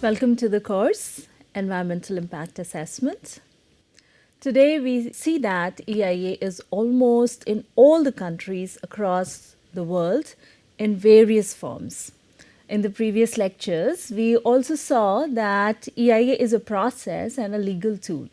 Welcome to the course, Environmental Impact Assessment. Today we see that EIA is almost in all the countries across the world in various forms. In the previous lectures, we also saw that EIA is a process and a legal tool.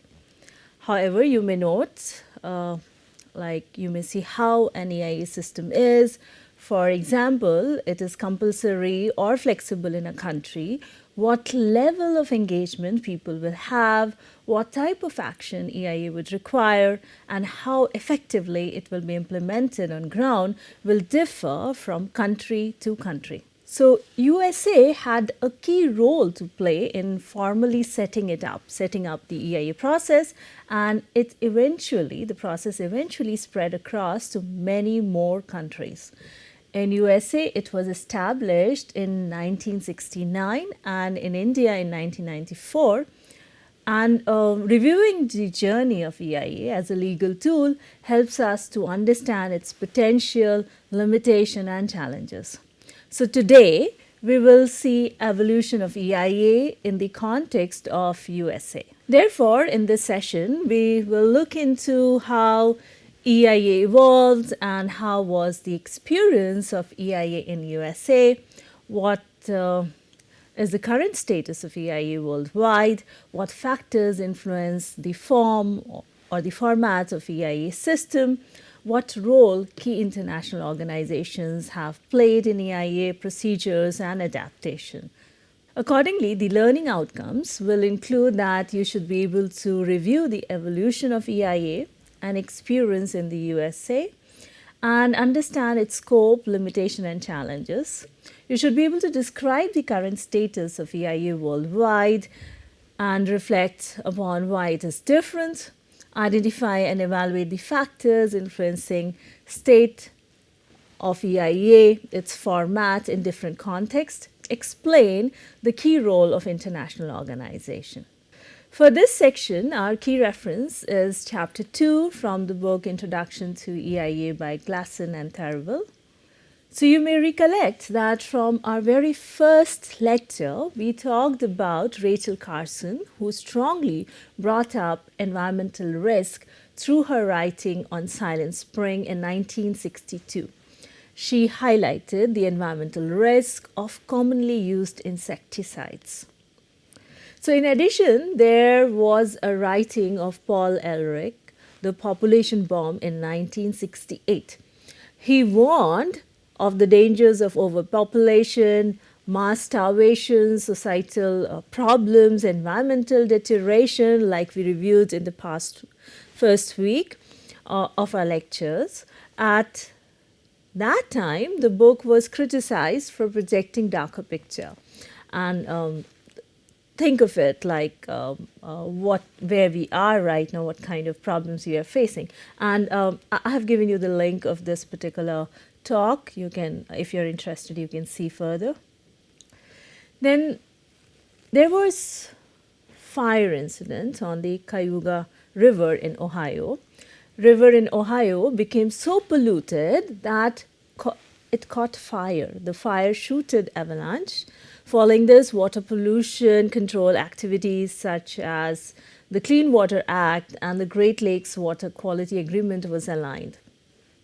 However, you may note, you may see how an EIA system is. For example, it is compulsory or flexible in a country, what level of engagement people will have, what type of action EIA would require, and how effectively it will be implemented on ground will differ from country to country. So USA had a key role to play in formally setting up the EIA process, and the process eventually spread across to many more countries. In USA, it was established in 1969 and in India in 1994. And reviewing the journey of EIA as a legal tool helps us to understand its potential, limitation, and challenges. So today, we will see evolution of EIA in the context of USA. Therefore, in this session, we will look into how EIA evolved and how was the experience of EIA in USA, what is the current status of EIA worldwide, what factors influence the form or the format of EIA system, what role key international organizations have played in EIA procedures and adaptation. Accordingly, the learning outcomes will include that you should be able to review the evolution of EIA and experience in the USA and understand its scope, limitation, and challenges. You should be able to describe the current status of EIA worldwide and reflect upon why it is different, identify and evaluate the factors influencing state of EIA, its format in different contexts, explain the key role of international organization. For this section, our key reference is Chapter 2 from the book Introduction to EIA by Glasson and Tharwell. So you may recollect that from our very first lecture, we talked about Rachel Carson, who strongly brought up environmental risk through her writing on Silent Spring in 1962. She highlighted the environmental risk of commonly used insecticides. So in addition, there was a writing of Paul Ehrlich, The Population Bomb in 1968. He warned of the dangers of overpopulation, mass starvation, societal problems, environmental deterioration, like we reviewed in the first week of our lectures. At that time, the book was criticized for projecting darker picture. And think of it like where we are right now, what kind of problems we are facing. And I have given you the link of this particular talk. You can, if you're interested, you can see further. Then there was fire incident on the Cayuga River in Ohio. River in Ohio became so polluted that it caught fire. The fire shooted avalanche. Following this, water pollution control activities such as the Clean Water Act and the Great Lakes Water Quality Agreement was aligned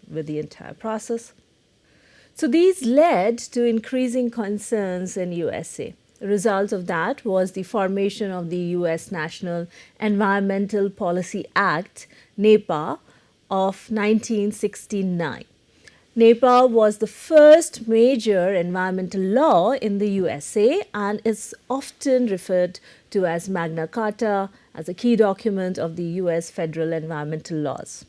with the entire process. So these led to increasing concerns in USA. The result of that was the formation of the US National Environmental Policy Act, NEPA, of 1969. NEPA was the first major environmental law in the USA and is often referred to as Magna Carta, as a key document of the US federal environmental laws.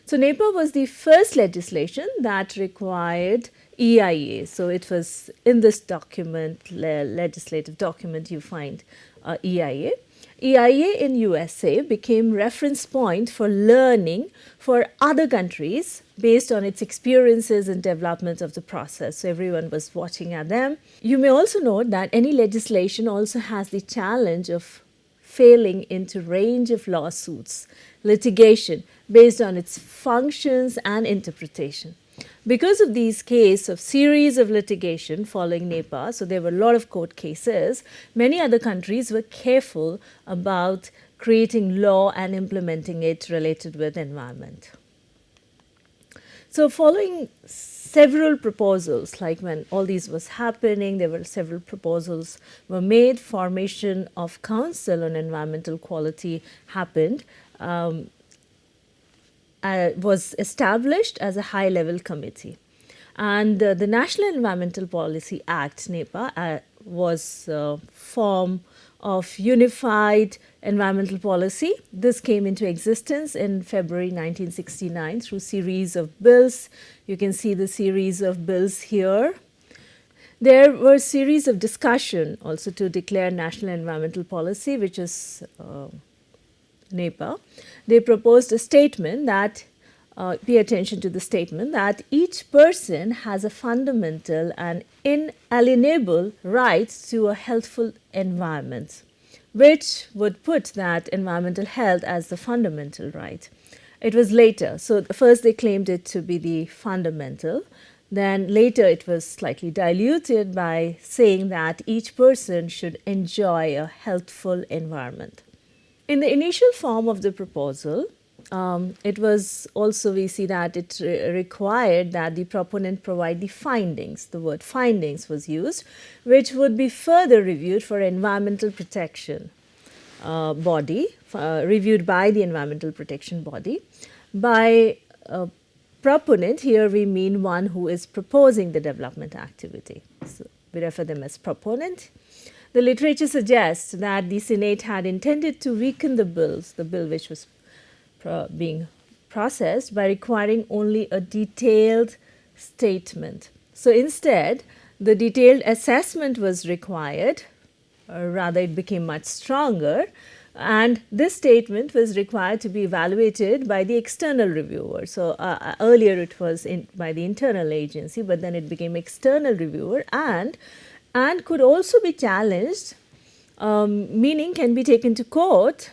So NEPA was the first legislation that required EIA. So it was in this document, legislative document, you find EIA. EIA in USA became reference point for learning for other countries based on its experiences and development of the process. So everyone was watching at them. You may also note that any legislation also has the challenge of failing into range of lawsuits, litigation based on its functions and interpretation. Because of these cases of series of litigation following NEPA, so there were a lot of court cases, many other countries were careful about creating law and implementing it related with environment. So following several proposals, like when all these was happening, there were several proposals were made, formation of Council on Environmental Quality happened, was established as a high-level committee. And the National Environmental Policy Act, NEPA, was a form of unified environmental policy. This came into existence in February 1969 through series of bills. You can see the series of bills here. There were a series of discussion also to declare national environmental policy, which is NEPA. They proposed a statement that, pay attention to the statement, that each person has a fundamental and inalienable right to a healthful environment, which would put that environmental health as the fundamental right. It was later. So first they claimed it to be the fundamental. Then later it was slightly diluted by saying that each person should enjoy a healthful environment. In the initial form of the proposal, it was also, we see that it required that the proponent provide the findings. The word findings was used, which would be further reviewed for environmental protection body, reviewed by the environmental protection body. By proponent, here we mean one who is proposing the development activity. So we refer them as proponent. The literature suggests that the Senate had intended to weaken the bill which was being processed, by requiring only a detailed statement. So instead, the detailed assessment was required, or rather it became much stronger, and this statement was required to be evaluated by the external reviewer. So earlier it was by the internal agency, but then it became external reviewer, and could also be challenged, meaning can be taken to court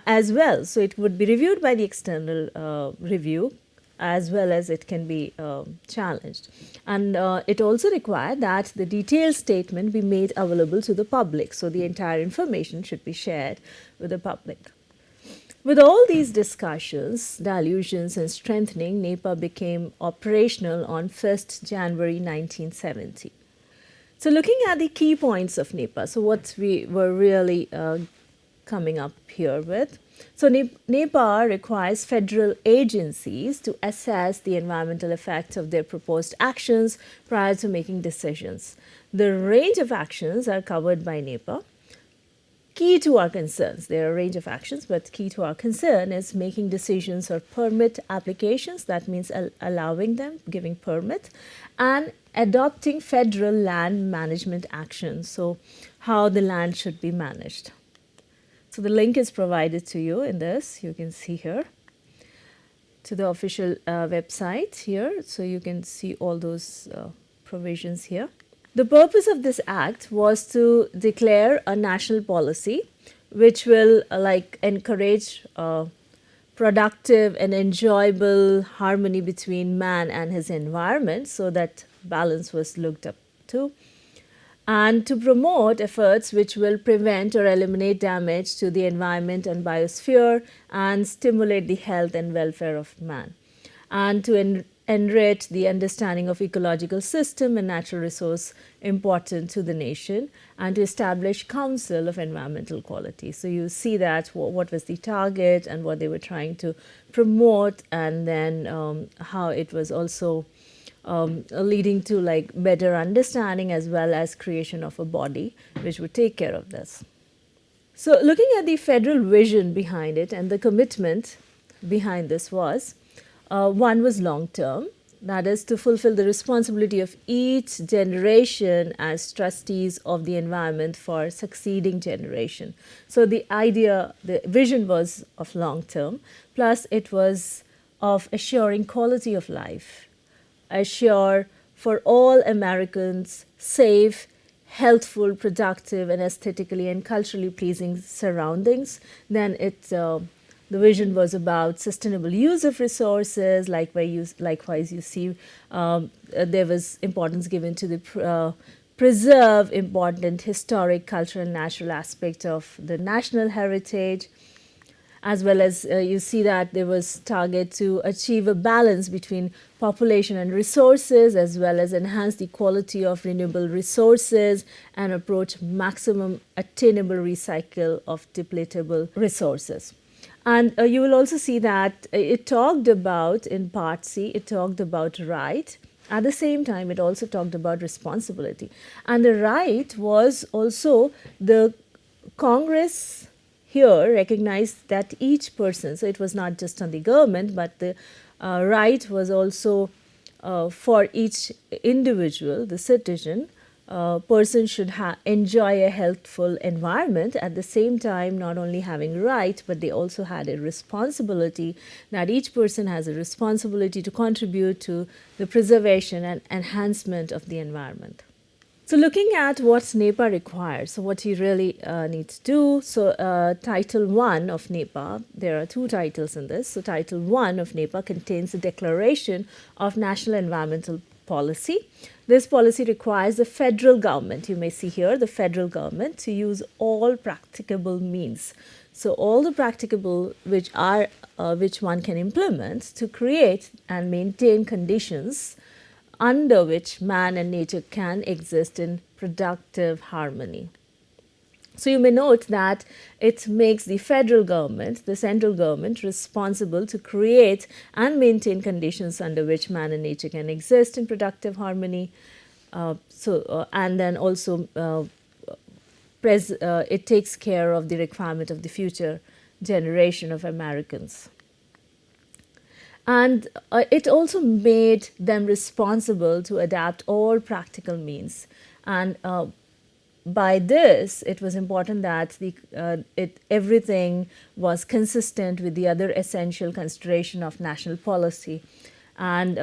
as well. So it would be reviewed by the external review, as well as it can be challenged. And it also required that the detailed statement be made available to the public. So the entire information should be shared with the public. With all these discussions, dilutions, and strengthening, NEPA became operational on 1st January 1970. So looking at the key points of NEPA, so what we were really coming up here with. So NEPA requires federal agencies to assess the environmental effects of their proposed actions prior to making decisions. The range of actions are covered by NEPA. Key to our concerns, there are a range of actions, but key to our concern is making decisions or permit applications, that means allowing them, giving permit, and adopting federal land management actions, so how the land should be managed. So the link is provided to you in this, you can see here, to the official website here, so you can see all those provisions here. The purpose of this act was to declare a national policy which will encourage productive and enjoyable harmony between man and his environment, so that balance was looked up to, and to promote efforts which will prevent or eliminate damage to the environment and biosphere and stimulate the health and welfare of man, and to enrich the understanding of ecological system and natural resource important to the nation, and to establish Council of Environmental Quality. So you see that what was the target and what they were trying to promote, and then how it was also leading to better understanding as well as creation of a body which would take care of this. So looking at the federal vision behind it, and the commitment behind this was, one was long term, that is to fulfill the responsibility of each generation as trustees of the environment for succeeding generation. So the vision was of long term, plus it was of assuring quality of life, assure for all Americans safe, healthful, productive, and aesthetically and culturally pleasing surroundings. Then it The vision was about sustainable use of resources. Likewise, you see there was importance given to the preserve important historic, cultural, and natural aspect of the national heritage, as well as you see that there was target to achieve a balance between population and resources, as well as enhance the quality of renewable resources and approach maximum attainable recycle of depletable resources. And you will also see that it talked about, in part C, it talked about right. At the same time, it also talked about responsibility. And the right was also the Congress here recognized that each person, so it was not just on the government, but the right was also for each individual, the citizen. Person should enjoy a healthful environment. At the same time, not only having right, but they also had a responsibility, that each person has a responsibility to contribute to the preservation and enhancement of the environment. So looking at what NEPA requires, so what you really need to do. So Title 1 of NEPA, there are two titles in this. So Title 1 of NEPA contains the Declaration of National Environmental Policy. This policy requires the federal government, you may see here, the federal government, to use all practicable means. So all the practicable which one can implement to create and maintain conditions under which man and nature can exist in productive harmony. So you may note that it makes the federal government, the central government, responsible to create and maintain conditions under which man and nature can exist in productive harmony. And then also it takes care of the requirement of the future generation of Americans. And it also made them responsible to adapt all practical means. And by this, it was important that everything was consistent with the other essential consideration of national policy. And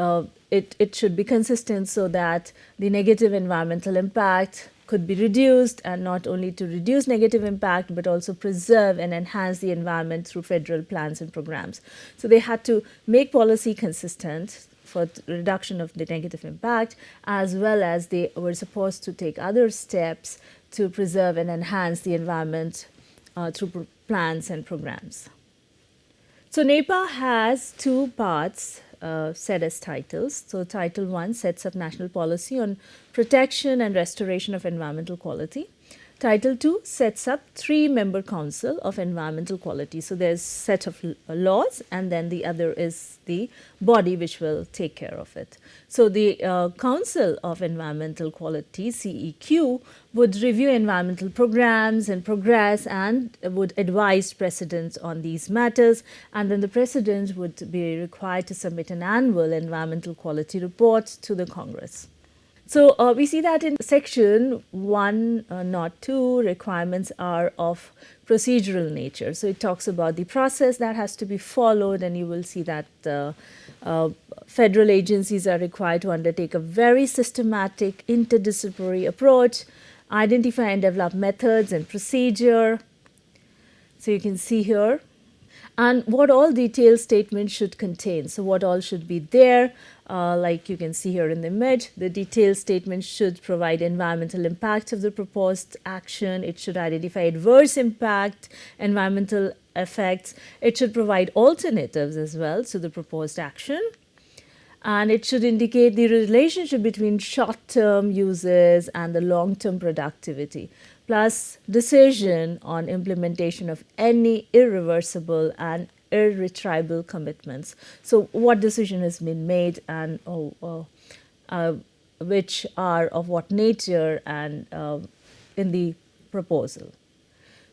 it should be consistent so that the negative environmental impact could be reduced, and not only to reduce negative impact, but also preserve and enhance the environment through federal plans and programs. So they had to make policy consistent for reduction of the negative impact, as well as they were supposed to take other steps to preserve and enhance the environment through plans and programs. So NEPA has two parts set as titles. So Title 1 sets up national policy on protection and restoration of environmental quality. Title 2 sets up 3-member council of environmental quality. So there's a set of laws, and then the other is the body which will take care of it. So the Council of Environmental Quality, CEQ, would review environmental programs and progress, and would advise president on these matters. And then the president would be required to submit an annual environmental quality report to the Congress. So we see that in section 1.2, requirements are of procedural nature. So it talks about the process that has to be followed, and you will see that federal agencies are required to undertake a very systematic interdisciplinary approach, identify and develop methods and procedure. So you can see here. And what all detailed statements should contain. So what all should be there, like you can see here in the image, the detailed statement should provide environmental impact of the proposed action. It should identify adverse impact, environmental effects. It should provide alternatives as well to the proposed action. And it should indicate the relationship between short-term uses and the long-term productivity, plus decision on implementation of any irreversible and irretrievable commitments. So what decision has been made, and which are of what nature, and in the proposal.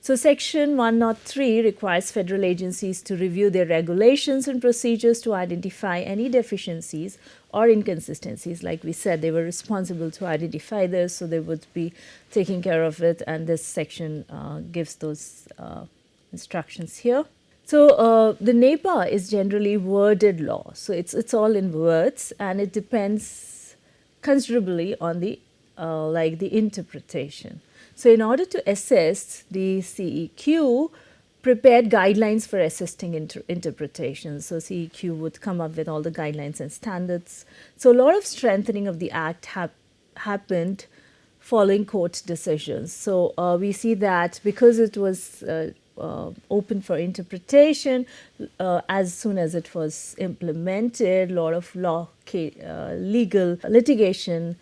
So Section 103 requires federal agencies to review their regulations and procedures to identify any deficiencies or inconsistencies. Like we said, they were responsible to identify this, so they would be taking care of it, and this section gives those instructions here. So the NEPA is generally worded law, so it's all in words, and it depends considerably on the the interpretation. So in order to assess the CEQ, prepared guidelines for assisting interpretation. So CEQ would come up with all the guidelines and standards. So a lot of strengthening of the act happened following court decisions. So we see that because it was open for interpretation, as soon as it was implemented, a lot of legal litigation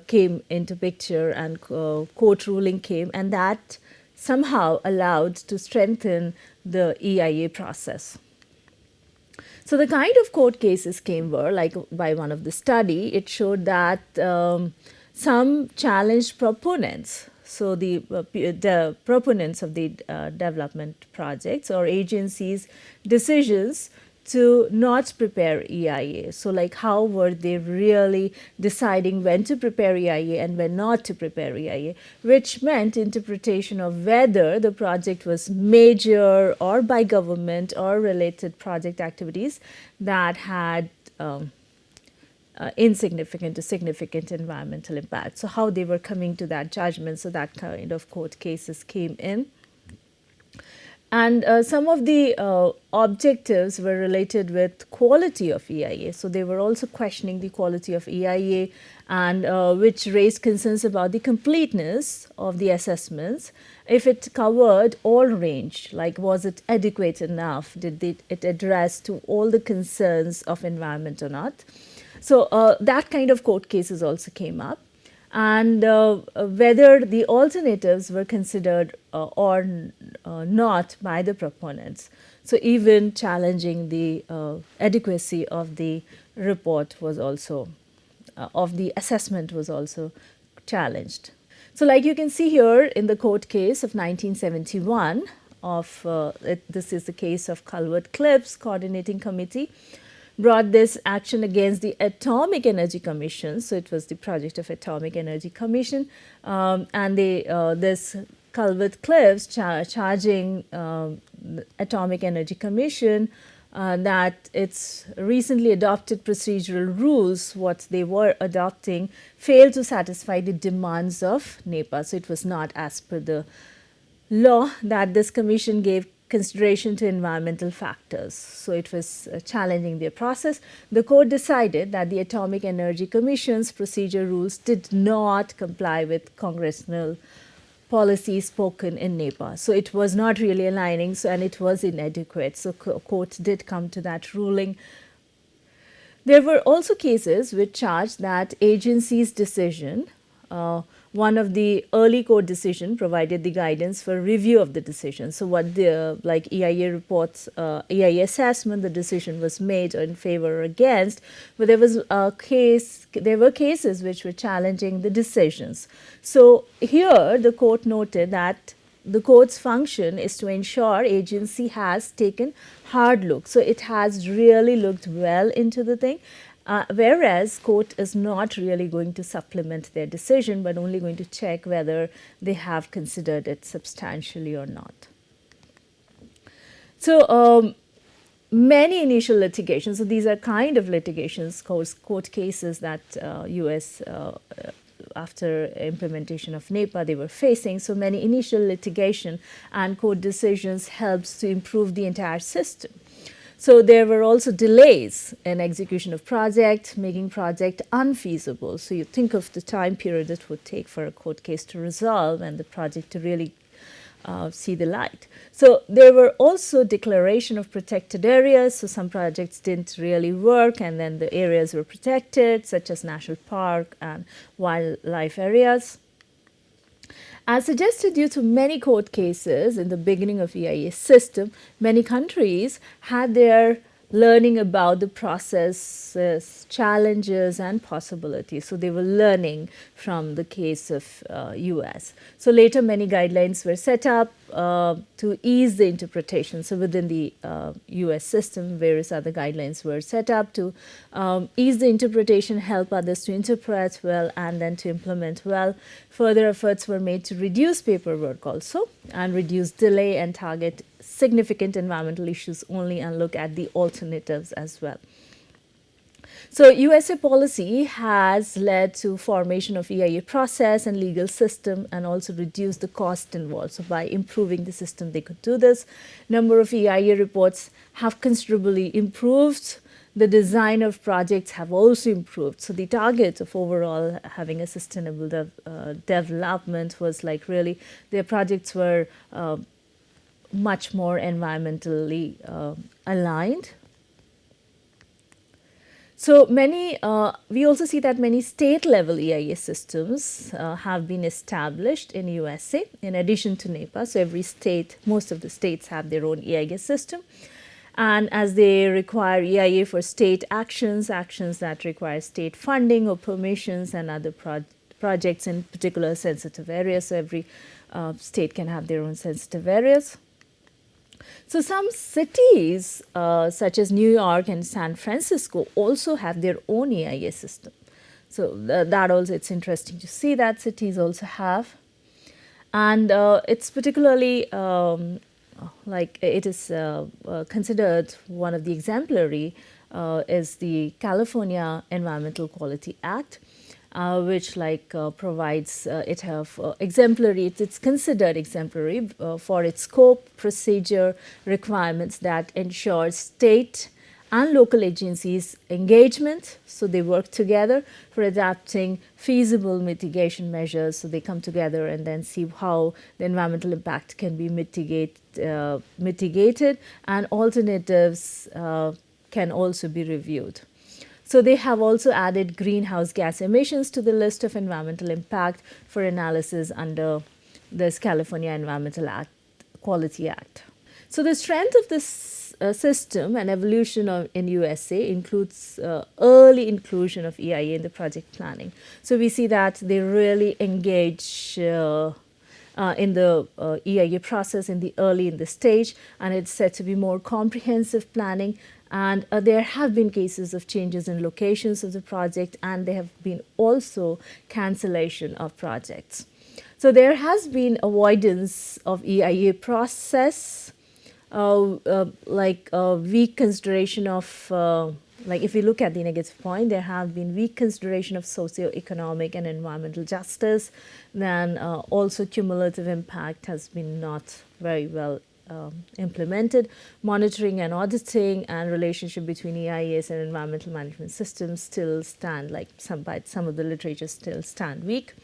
came into picture, and court ruling came, and that somehow allowed to strengthen the EIA process. So the kind of court cases came were, like by one of the study, it showed that some challenged proponents. So the proponents of the development projects or agencies' decisions to not prepare EIA. So like how were they really deciding when to prepare EIA and when not to prepare EIA, which meant interpretation of whether the project was major or by government or related project activities that had insignificant to significant environmental impact. So how they were coming to that judgment. So that kind of court cases came in. And some of the objectives were related with quality of EIA. So they were also questioning the quality of EIA, and which raised concerns about the completeness of the assessments, if it covered all range, like was it adequate enough, did it address to all the concerns of environment or not. So that kind of court cases also came up, and whether the alternatives were considered or not by the proponents. So even challenging the adequacy of the report was also, of the assessment was also challenged. So like you can see here in the court case of 1971 this is the case of Calvert-Cliffs Coordinating Committee, brought this action against the Atomic Energy Commission. So it was the project of Atomic Energy Commission, and this Calvert-Cliffs charging Atomic Energy Commission that its recently adopted procedural rules, what they were adopting, failed to satisfy the demands of NEPA. So it was not as per the law that this commission gave consideration to environmental factors. So it was challenging their process. The court decided that the Atomic Energy Commission's procedure rules did not comply with congressional policy spoken in NEPA. So it was not really aligning, and it was inadequate. So court did come to that ruling. There were also cases which charged that agency's decision, one of the early court decision provided the guidance for review of the decision. So what the like EIA reports, EIA assessment, the decision was made in favor or against, but there were cases which were challenging the decisions. So here the court noted that the court's function is to ensure agency has taken hard look. So it has really looked well into the thing. Whereas court is not really going to supplement their decision, but only going to check whether they have considered it substantially or not. So many initial litigations, so these are kind of litigations, court cases that US after implementation of NEPA they were facing. So many initial litigation and court decisions helps to improve the entire system. So there were also delays in execution of project, making project unfeasible. So you think of the time period it would take for a court case to resolve and the project to really see the light. So there were also declaration of protected areas. So some projects didn't really work, and then the areas were protected, such as national park and wildlife areas. As suggested, due to many court cases in the beginning of EIA system, many countries had their learning about the processes, challenges, and possibilities. So they were learning from the case of US. So later many guidelines were set up to ease the interpretation. So within the US system, various other guidelines were set up to ease the interpretation, help others to interpret well, and then to implement well. Further efforts were made to reduce paperwork also, and reduce delay, and target significant environmental issues only, and look at the alternatives as well. So USA policy has led to formation of EIA process and legal system and also reduced the cost involved. So by improving the system, they could do this. Number of EIA reports have considerably improved. The design of projects have also improved. So the target of overall having a sustainable development was like really their projects were much more environmentally aligned. So we also see that many state level EIA systems have been established in USA in addition to NEPA. So every state, most of the states have their own EIA system. And as they require EIA for state actions that require state funding or permissions and other projects in particular sensitive areas. So every state can have their own sensitive areas. So some cities, such as New York and San Francisco, also have their own EIA system. So that also, it's interesting to see that cities also have. And it's particularly like it is considered one of the exemplary is the California Environmental Quality Act, which provides it have exemplary. It's considered exemplary for its scope, procedure, requirements that ensure state and local agencies engagement. So they work together for adapting feasible mitigation measures. So they come together and then see how the environmental impact can be mitigated, and alternatives can also be reviewed. So they have also added greenhouse gas emissions to the list of environmental impact for analysis under this California Environmental Quality Act. So the strength of this system and evolution in USA includes early inclusion of EIA in the project planning. So we see that they really engage in the EIA process in the stage, and it's said to be more comprehensive planning. And there have been cases of changes in locations of the project, and there have been also cancellation of projects. So there has been avoidance of EIA process, weak consideration of, if you look at the negative point, there have been weak consideration of socio-economic and environmental justice. Then also cumulative impact has been not very well implemented. Monitoring and auditing and relationship between EIAs and environmental management systems still stand, some of the literature still stand weak.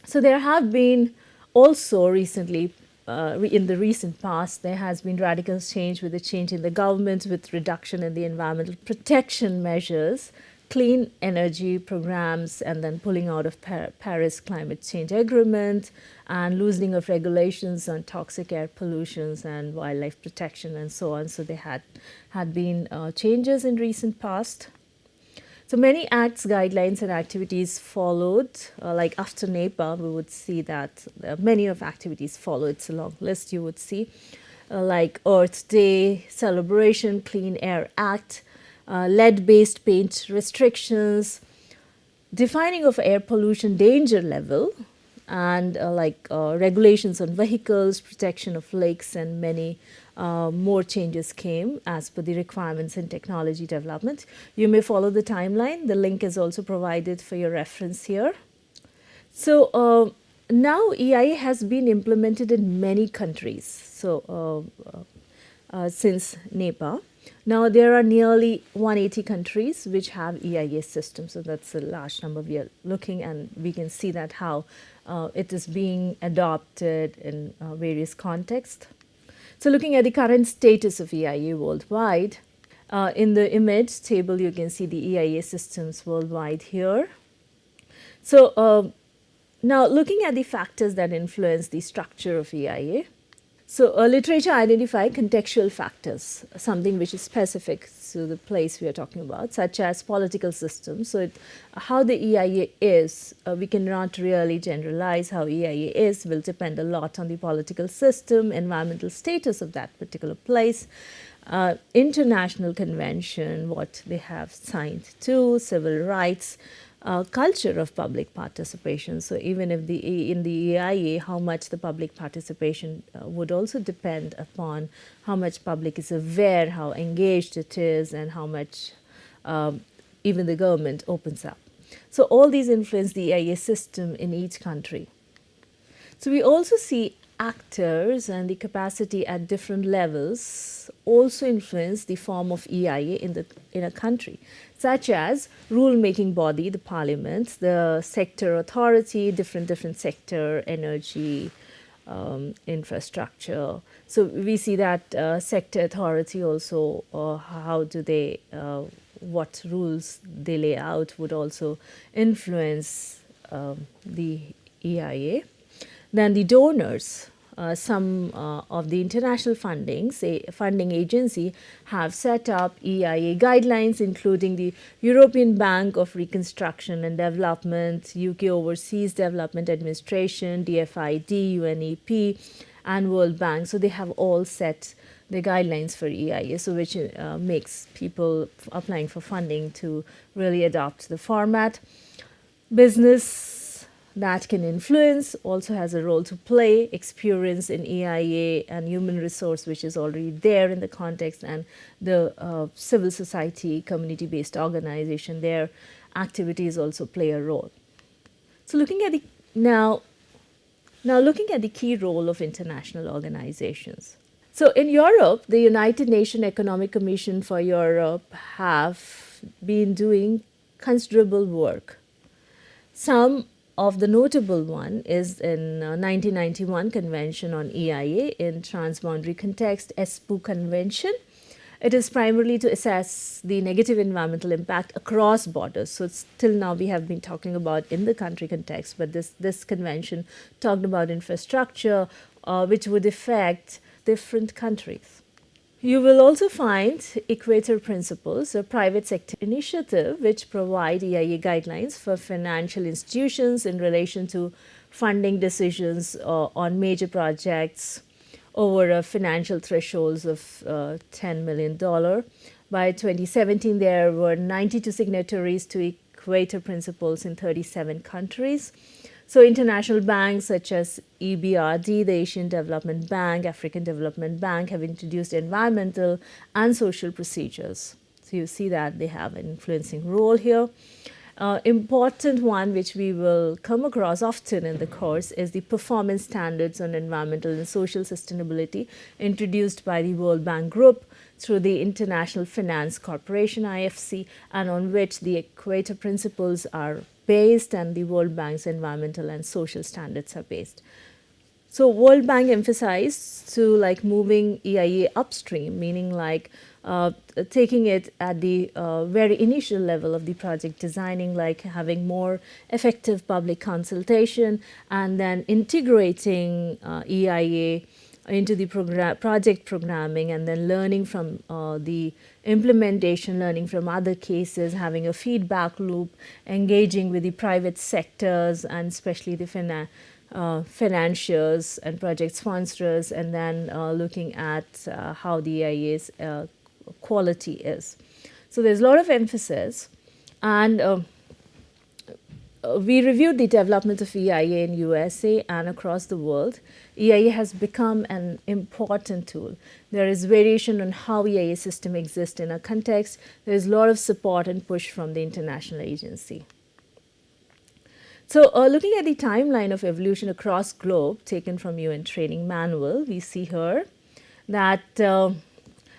So there have been also recently, in the recent past, there has been radical change with the change in the government, with reduction in the environmental protection measures, clean energy programs, and then pulling out of Paris Climate Change Agreement, and loosening of regulations on toxic air pollutions and wildlife protection and so on. So there had been changes in recent past. So many acts, guidelines, and activities followed. Like after NEPA, we would see that many of activities follow. It's a long list you would see, like Earth Day celebration, Clean Air Act, lead-based paint restrictions, defining of air pollution danger level, and regulations on vehicles, protection of lakes, and many more changes came as per the requirements in technology development. You may follow the timeline. The link is also provided for your reference here. So now EIA has been implemented in many countries. So since NEPA. Now there are nearly 180 countries which have EIA systems, so that's a large number we are looking, and we can see that how it is being adopted in various contexts. So looking at the current status of EIA worldwide, in the image table you can see the EIA systems worldwide here. So now looking at the factors that influence the structure of EIA. So literature identify contextual factors, something which is specific to the place we are talking about, such as political systems. So how the EIA is, we cannot really generalize how EIA is, will depend a lot on the political system, environmental status of that particular place, international convention, what they have signed to, civil rights, culture of public participation. So even if in the EIA, how much the public participation would also depend upon how much public is aware, how engaged it is, and how much even the government opens up. So all these influence the EIA system in each country. So we also see actors and the capacity at different levels also influence the form of EIA in a country, such as rule-making body, the parliament, the sector authority, different sector, energy, infrastructure. So we see that sector authority also, how do they, what rules they lay out would also influence the EIA. Then the donors, some of the international funding agency have set up EIA guidelines, including the European Bank of Reconstruction and Development, UK Overseas Development Administration, DFID, UNEP, and World Bank. So they have all set the guidelines for EIA, so which makes people applying for funding to really adopt the format. Business that can influence also has a role to play. Experience in EIA and human resource, which is already there in the context, and the civil society, community-based organization, their activities also play a role. So looking at the now looking at the key role of international organizations. So in Europe, the United Nations Economic Commission for Europe have been doing considerable work. Some of the notable one is in 1991 Convention on EIA in Transboundary Context, ESPO Convention. It is primarily to assess the negative environmental impact across borders. So till now we have been talking about in the country context, but this convention talked about infrastructure which would affect different countries. You will also find Equator Principles, a private sector initiative which provide EIA guidelines for financial institutions in relation to funding decisions on major projects over a financial thresholds of $10 million. By 2017, there were 92 signatories to Equator Principles in 37 countries. So international banks such as EBRD, the Asian Development Bank, African Development Bank have introduced environmental and social procedures. So you see that they have an influencing role here. Important one which we will come across often in the course is the performance standards on environmental and social sustainability introduced by the World Bank Group through the International Finance Corporation, IFC, and on which the Equator Principles are based and the World Bank's environmental and social standards are based. So World Bank emphasized to like moving EIA upstream, meaning like taking it at the very initial level of the project designing, like having more effective public consultation and then integrating EIA into the project programming and then learning from the implementation, learning from other cases, having a feedback loop, engaging with the private sectors and especially the financiers and project sponsors, and then looking at how the EIA's quality is. So there's a lot of emphasis, and we reviewed the development of EIA in USA and across the world. EIA has become an important tool. There is variation on how EIA system exists in a context. There is a lot of support and push from the international agency. So looking at the timeline of evolution across globe taken from UN Training Manual, we see here that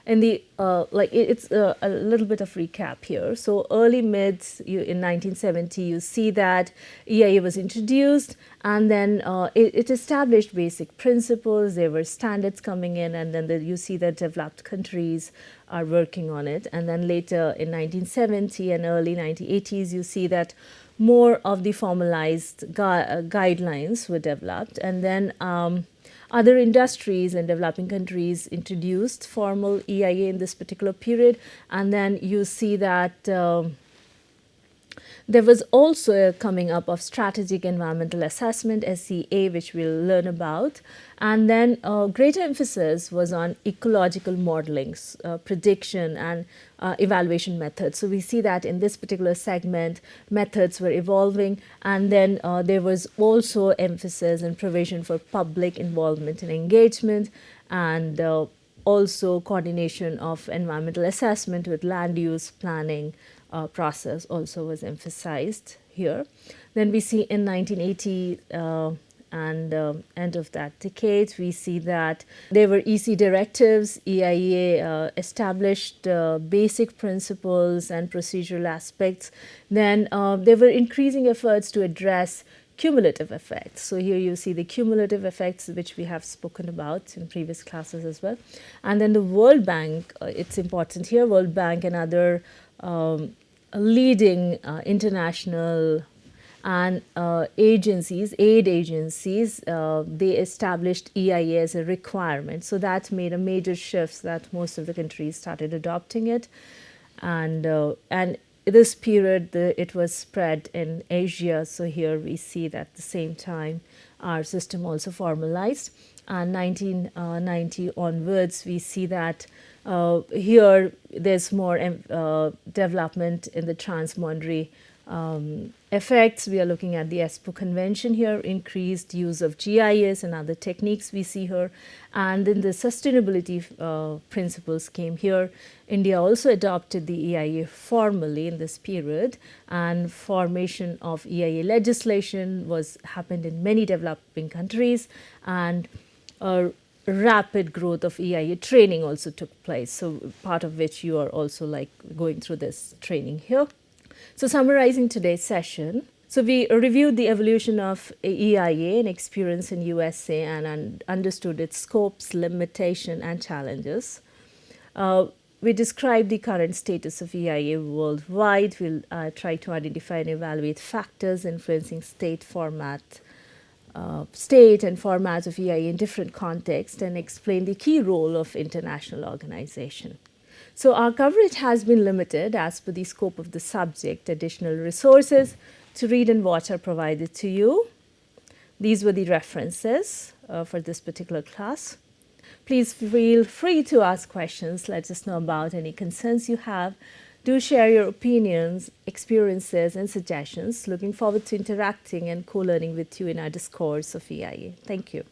in the it's a little bit of recap here. So early mids in 1970, you see that EIA was introduced, and then it established basic principles. There were standards coming in, and then you see that developed countries are working on it. And then later in 1970 and early 1980s, you see that more of the formalized guidelines were developed, and then other industries and developing countries introduced formal EIA in this particular period. And then you see that there was also a coming up of strategic environmental assessment, SEA, which we'll learn about. And then greater emphasis was on ecological modeling, prediction and evaluation methods. So we see that in this particular segment, methods were evolving, and then there was also emphasis and provision for public involvement and engagement, and also coordination of environmental assessment with land use planning process also was emphasized here. Then we see in 1980 and end of that decade, we see that there were EC directives. EIA established basic principles and procedural aspects. Then there were increasing efforts to address cumulative effects. So here you see the cumulative effects, which we have spoken about in previous classes as well. And then the World Bank, it's important here, World Bank and other leading international and agencies, aid agencies, they established EIA as a requirement. So that made a major shift that most of the countries started adopting it. And this period, it was spread in Asia. So here we see that at the same time, our system also formalized. And 1990 onwards, we see that here there's more development in the transboundary effects. We are looking at the Espoo Convention here, increased use of GIS and other techniques we see here. And then the sustainability principles came here. India also adopted the EIA formally in this period, and formation of EIA legislation happened in many developing countries, and rapid growth of EIA training also took place. So part of which you are also like going through this training here. So summarizing today's session, so we reviewed the evolution of EIA and experience in USA and understood its scopes, limitation, and challenges. We described the current status of EIA worldwide. We'll try to identify and evaluate factors influencing state and formats of EIA in different contexts, and explain the key role of international organization. So our coverage has been limited as per the scope of the subject. Additional resources to read and watch are provided to you. These were the references for this particular class. Please feel free to ask questions. Let us know about any concerns you have. Do share your opinions, experiences, and suggestions. Looking forward to interacting and co-learning with you in our discourse of EIA. Thank you.